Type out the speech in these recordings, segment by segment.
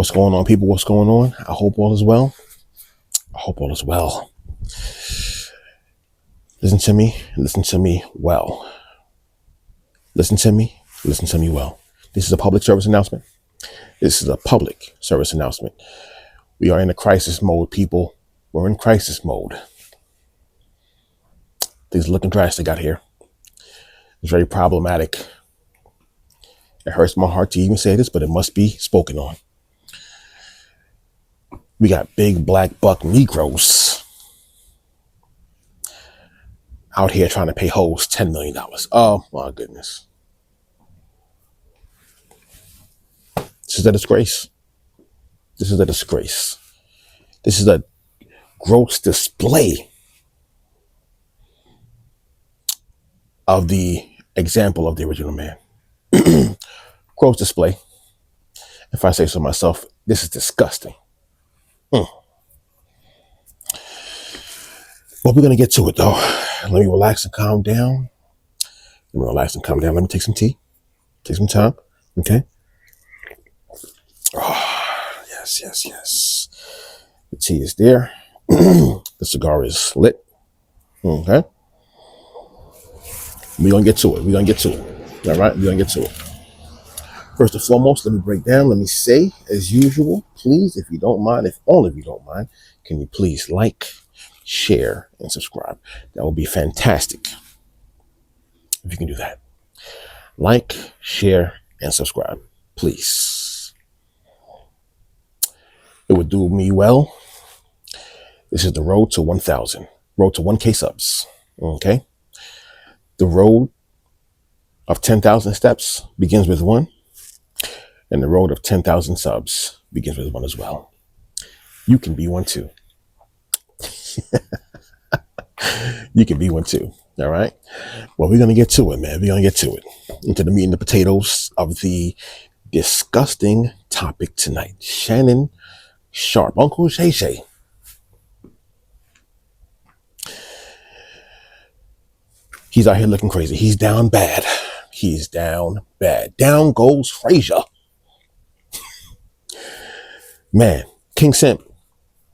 What's going on, people? What's going on? I hope all is well. I hope all is well. Listen to me. Listen to me well. Listen to me. Listen to me well. This is a public service announcement. This is a public service announcement. We are in a crisis mode, people. We're in crisis mode. Things are looking drastic out here. It's very problematic. It hurts my heart to even say this, but it must be spoken on. We got big black buck Negroes out here trying to pay hoes $10 million. Oh my goodness. This is a disgrace. This is a disgrace. This is a gross display of the example of the original man. Gross display. If I say so myself, this is disgusting. But we're going to get to it, though. Let me relax and calm down. Let me take some tea. Take some time. Okay? Oh, yes. The tea is there. The cigar is lit. Okay? We're going to get to it. All right? We're going to get to it. First and foremost, let me break down. Let me say, as usual, please, if you don't mind, if all of you don't mind, can you please like, share, and subscribe? That would be fantastic if you can do that. Like, share, and subscribe, please. It would do me well. This is the road to 1,000. Road to 1K subs. Okay? The road of 10,000 steps begins with 1. And the road of 10,000 subs begins with 1 as well. You can be one too. You can be one too. All right. Well, we're going to get to it, man. We're going to get to it. Into the meat and the potatoes of the disgusting topic tonight. Shannon Sharpe, Uncle Shae. He's out here looking crazy. He's down bad. Down goes Frazier. Man, King Simp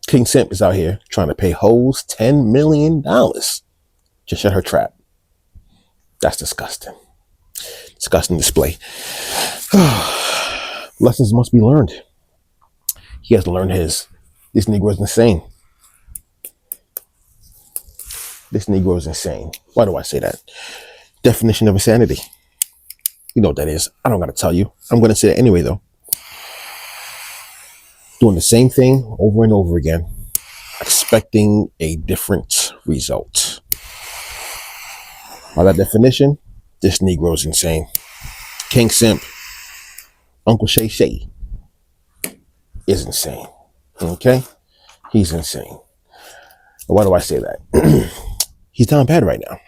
is out here trying to pay hoes $10 million to shut her trap. That's disgusting. Disgusting display. Lessons must be learned. He has to learn his. This Negro is insane. Why do I say that? Definition of insanity. You know what that is. I don't got to tell you. I'm going to say it anyway, though. Doing the same thing over and over again, expecting a different result. By that definition, this Negro is insane. King Simp, Uncle Shae is insane. Okay? He's insane. Why do I say that? He's down bad right now.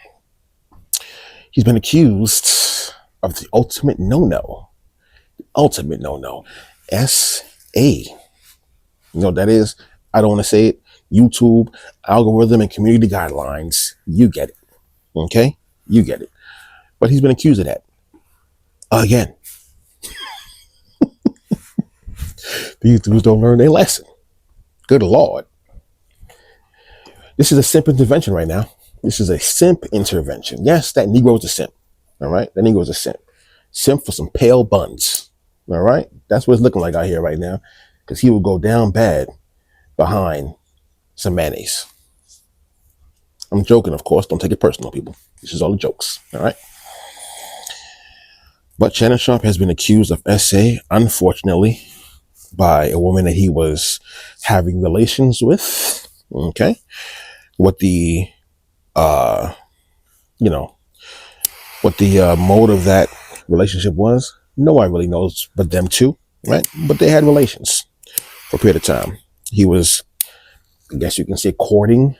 He's been accused of the ultimate no-no. SA. You know what that is? I don't want to say it. YouTube, algorithm, and community guidelines. You get it. Okay? You get it. But he's been accused of that. Again. These dudes don't learn their lesson. Good Lord. This is a simp intervention right now. This is a simp intervention. Yes, that Negro's a simp. All right? That Negro's a simp. Simp for some pale buns. All right? That's what it's looking like out here right now. Because he will go down bad behind some mayonnaise. I'm joking, of course. Don't take it personal, people. This is all the jokes. All right? But Shannon Sharpe has been accused of SA, unfortunately, by a woman that he was having relations with. Okay? What the mode of that relationship was, nobody really knows but them two, right? But they had relations for a period of time. He was, I guess you can say, courting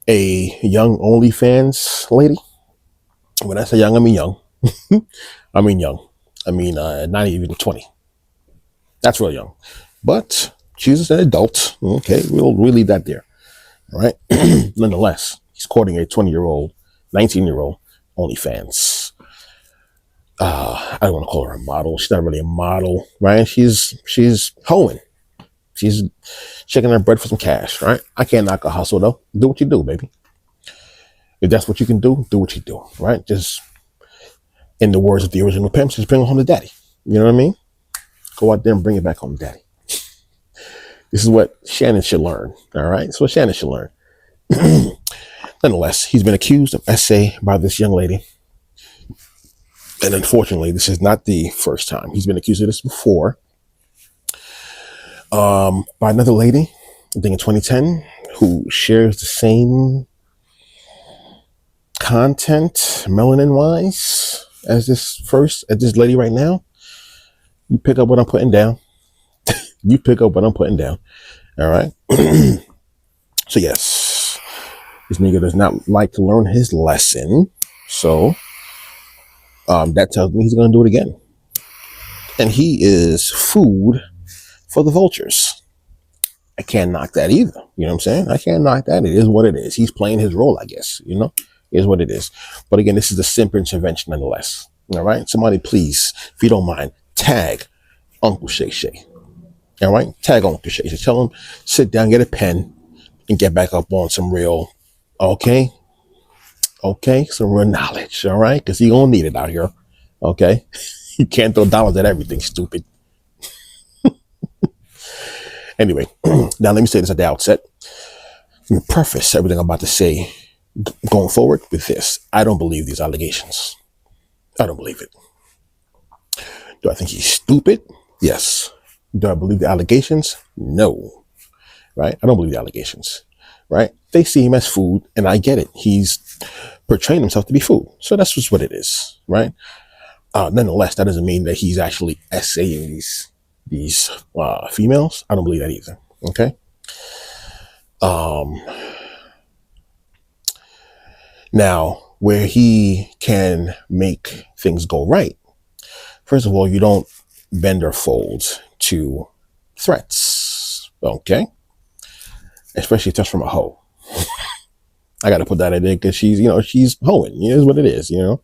a young OnlyFans lady. When I say young, I mean young. I mean young. I mean not even 20. That's real young. But she's an adult. Okay, we'll leave that there. All right. Nonetheless, he's courting a 20-year-old, 19-year-old OnlyFans I don't want to call her a model. She's not really a model, right? She's hoeing. She's shaking her bread for some cash, right? I can't knock a hustle though. Do what you do, baby. If that's what you can do what you do, right? Just in the words of the original pimps, just bring it home to daddy. You know what I mean? Go out there and bring it back home to daddy. This is what Shannon should learn. All right. So what Shannon should learn. Nonetheless, he's been accused of SA by this young lady. And unfortunately, this is not the first time. He's been accused of this before. By another lady, I think in 2010, who shares the same content, melanin wise, as this lady right now. You pick up what I'm putting down. You pick up what I'm putting down. All right. So yes, this nigga does not like to learn his lesson. So that tells me he's going to do it again. And he is food for the vultures. I can't knock that either. You know what I'm saying? I can't knock that. It is what it is. He's playing his role, I guess. You know, it is what it is. But again, this is a simple intervention nonetheless. All right. Somebody, please, if you don't mind, tag Uncle Shae. All right. Tag Uncle Shae. Tell him, sit down, get a pen, and get back up on some real, okay, some real knowledge. All right. Because he going to need it out here. Okay. You can't throw dollars at everything, stupid. Anyway, now let me say this at the outset. Let me preface everything I'm about to say going forward with this. I don't believe these allegations. I don't believe it. Do I think he's stupid? Yes. Do I believe the allegations? No. Right? I don't believe the allegations. Right? They see him as food, and I get it. He's portraying himself to be food. So that's just what it is. Right? Nonetheless, that doesn't mean that he's actually essaying these females. I don't believe that either. Okay. Now, where he can make things go right, first of all, you don't bend or fold to threats. Okay. Especially if that's from a hoe. I got to put that in there because she's hoeing. It is what it is. Don't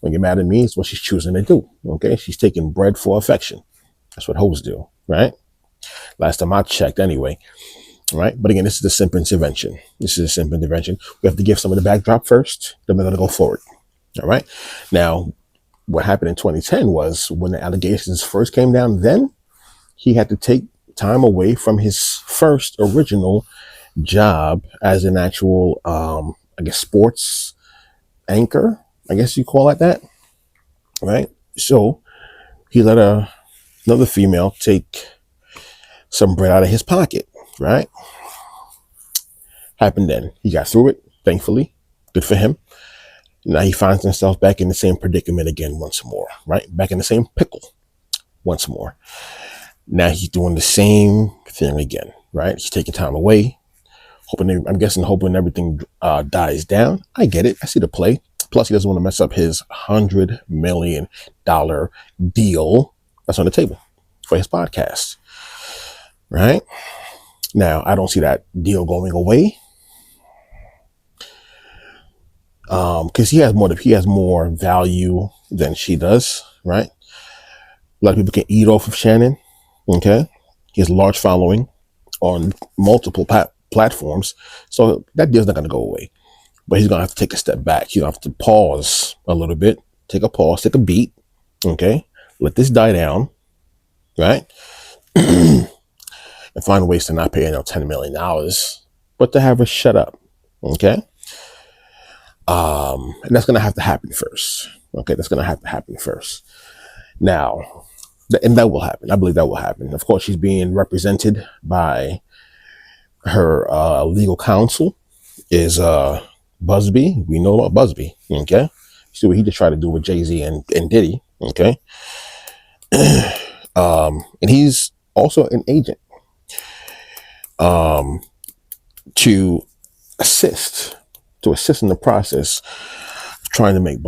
get mad at me. It's what she's choosing to do. Okay. She's taking bread for affection. That's what hoes do, right? Last time I checked anyway, right? But again, this is a simple intervention. We have to give some of the backdrop first, then we're going to go forward, all right? Now, what happened in 2010 was when the allegations first came down, then he had to take time away from his first original job as an actual, sports anchor, I guess you call it that, right? So he let another female take some bread out of his pocket, right? Happened then. He got through it, thankfully. Good for him. Now he finds himself back in the same predicament again once more, right? Back in the same pickle once more. Now he's doing the same thing again, right? He's taking time away, hoping everything dies down. I get it. I see the play. Plus, he doesn't want to mess up his $100 million deal that's on the table for his podcast. Right? Now, I don't see that deal going away. Because he has more value than she does, right? A lot of people can eat off of Shannon. Okay. He has a large following on multiple platforms. So that deal's not going to go away. But he's going to have to take a step back. He's going to have to pause a little bit, take a beat. Okay. Let this die down. Right? And find ways to not pay $10 million, but to have her shut up. Okay. And that's going to have to happen first. Okay. That's going to have to happen first. Now, and that will happen. I believe that will happen. Of course, she's being represented by her legal counsel is Busby. We know about Busby. Okay. See what he just tried to do with Jay-Z and Diddy. Okay. And he's also an agent. To assist in the process of trying to make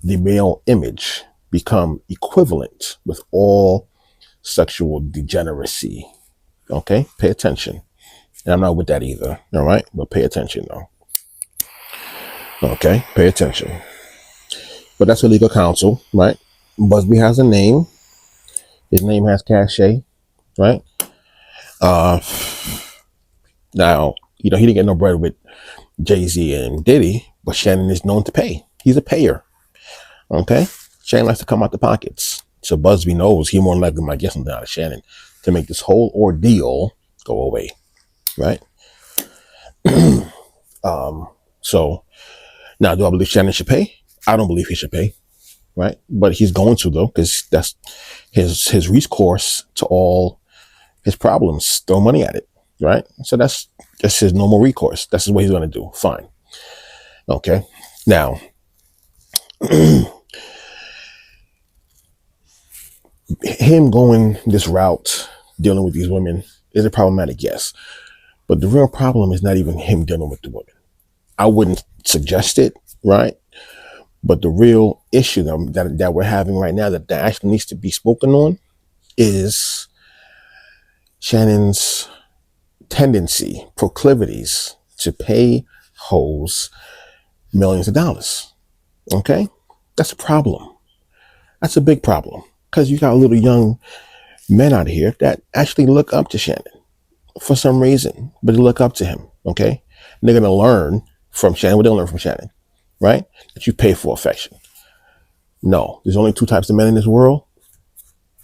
the male image become equivalent with all sexual degeneracy. Okay, pay attention. And I'm not with that either. All right, but pay attention though. Okay, pay attention. but that's her legal counsel, right? Busby has a name. His name has cachet, right? Uh, Now, he didn't get no bread with Jay-Z and Diddy, but Shannon is known to pay. He's a payer. Okay? Shannon likes to come out the pockets. So Busby knows he more than likely might get something out of Shannon to make this whole ordeal go away. Right? So now, do I believe Shannon should pay? I don't believe he should pay. Right? But he's going to, though, because that's his recourse to all his problems. Throw money at it. Right? So that's his normal recourse. That's what he's going to do. Fine. Okay. Now, him going this route, dealing with these women, is a problematic, yes. But the real problem is not even him dealing with the women. I wouldn't suggest it, right? But the real issue that we're having right now that actually needs to be spoken on is Shannon's tendency, proclivities to pay hoes millions of dollars. Okay? That's a problem. That's a big problem. Because you got little young men out here that actually look up to Shannon for some reason, but they look up to him. Okay? And they're going to learn from Shannon. What they learn from Shannon, right? That you pay for affection. No, there's only two types of men in this world.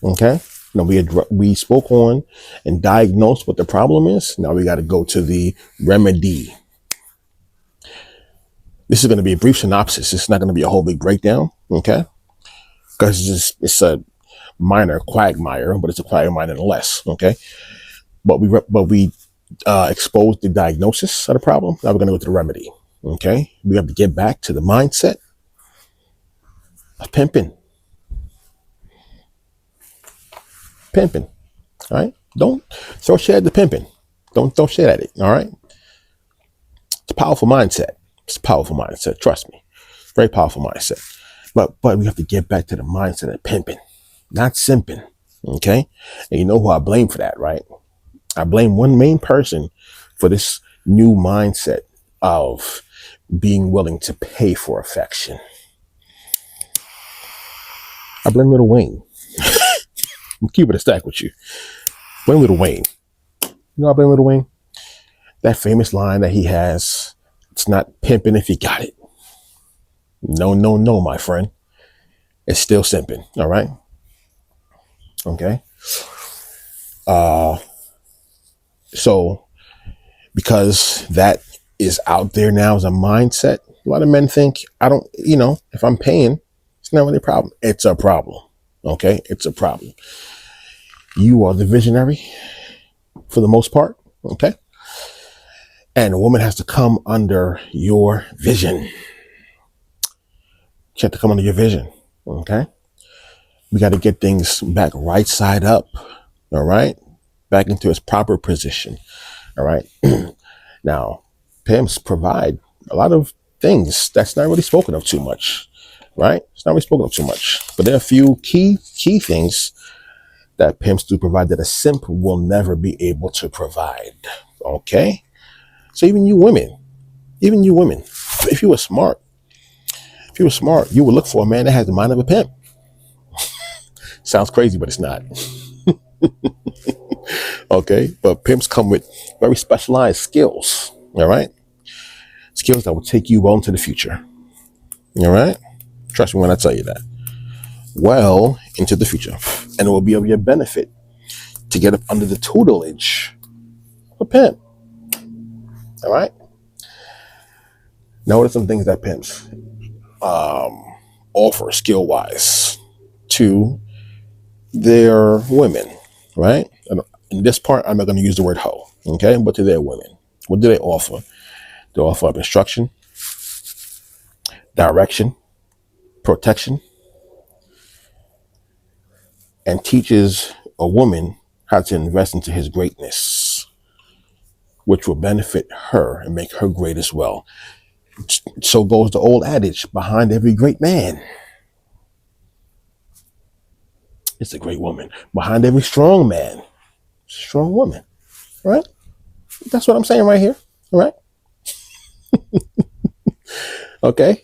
Okay? Now we spoke on and diagnosed what the problem is. Now we got to go to the remedy. This is going to be a brief synopsis. It's not going to be a whole big breakdown. Okay? Because it's a minor quagmire, but it's a quagmire nonetheless. Okay? But we exposed the diagnosis of the problem. Now we're going to go to the remedy. Okay? We have to get back to the mindset of pimping. Pimping. All right? Don't throw shit at the pimping. Don't throw shit at it. All right? It's a powerful mindset. It's a powerful mindset. Trust me. Very powerful mindset. But we have to get back to the mindset of pimping, not simping. Okay? And you know who I blame for that, right? I blame one main person for this new mindset of being willing to pay for affection. I blame Lil Wayne. I'm keeping it a stack with you. Blame Lil Wayne. You know I blame Lil Wayne? That famous line that he has, it's not pimping if you got it. No, my friend. It's still simping, all right? Okay? So, because that is out there now as a mindset, a lot of men think, if I'm paying, it's not really a problem. It's a problem, okay? It's a problem. You are the visionary for the most part, okay? And a woman has to come under your vision. She has to come under your vision, okay? We got to get things back right side up, all right? Back into its proper position, all right? Now, pimps provide a lot of things that's not really spoken of too much, right? It's not really spoken of too much. But there are a few key things that pimps do provide that a simp will never be able to provide, okay? So even you women, if you were smart, you would look for a man that has the mind of a pimp. Sounds crazy, but it's not. Okay? But pimps come with very specialized skills, all right? Skills that will take you well into the future, all right? Trust me when I tell you that. Well into the future. And it will be of your benefit to get up under the tutelage of a pimp, all right? Now, what are some things that pimps offer skill-wise to their women, right? And in this part, I'm not going to use the word hoe, okay? But to their women, what do they offer? They offer up instruction, direction, protection, and teaches a woman how to invest into his greatness, which will benefit her and make her great as well. So goes the old adage, behind every great man, it's a great woman. Behind every strong man, it's a strong woman, right? That's what I'm saying right here, all right? Okay?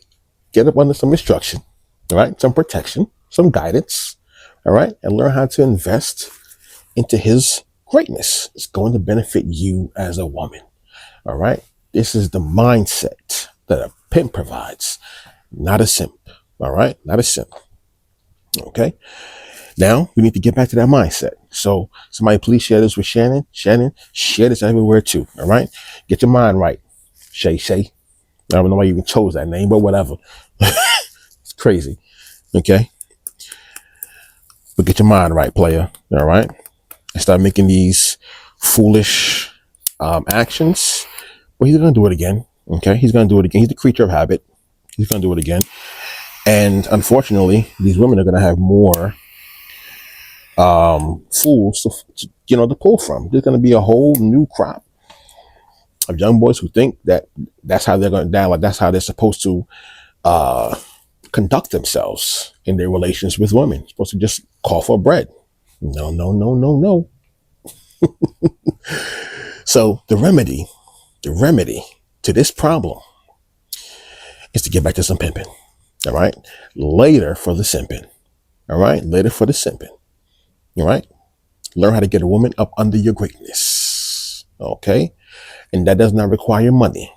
Get up under some instruction, all right? Some protection, some guidance, all right? And learn how to invest into his greatness. It's going to benefit you as a woman, all right? This is the mindset that a pimp provides, not a simp, all right? Not a simp, okay? Now, we need to get back to that mindset. So somebody please share this with Shannon. Shannon, share this everywhere too, all right? Get your mind right. Shae. I don't know why you even chose that name, but whatever. It's crazy, okay? But get your mind right, player, all right? And start making these foolish actions. Well, he's going to do it again, okay? He's going to do it again. He's the creature of habit. He's going to do it again. And unfortunately, these women are going to have more fools to pull from. There's going to be a whole new crop of young boys who think that that's how they're going to die. Like that's how they're supposed to conduct themselves in their relations with women. You're supposed to just call for bread. No, no, no, no, no. So the remedy to this problem is to get back to some pimping. All right. Later for the simping. All right. Later for the simping. All right. Learn how to get a woman up under your greatness. Okay. And that does not require money.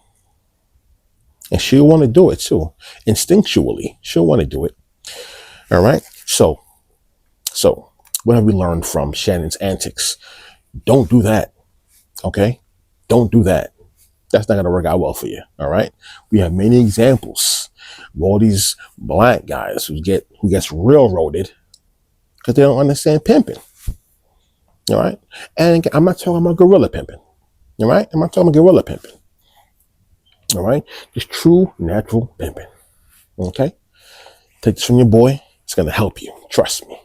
And she'll want to do it too. Instinctually, she'll want to do it. All right. So what have we learned from Shannon's antics? Don't do that. Okay. Don't do that. That's not going to work out well for you. All right. We have many examples of all these black guys who gets railroaded because they don't understand pimping. All right. And I'm not talking about gorilla pimping. All right. I'm not talking about gorilla pimping. All right. Just true natural pimping. Okay. Take this from your boy. It's going to help you. Trust me.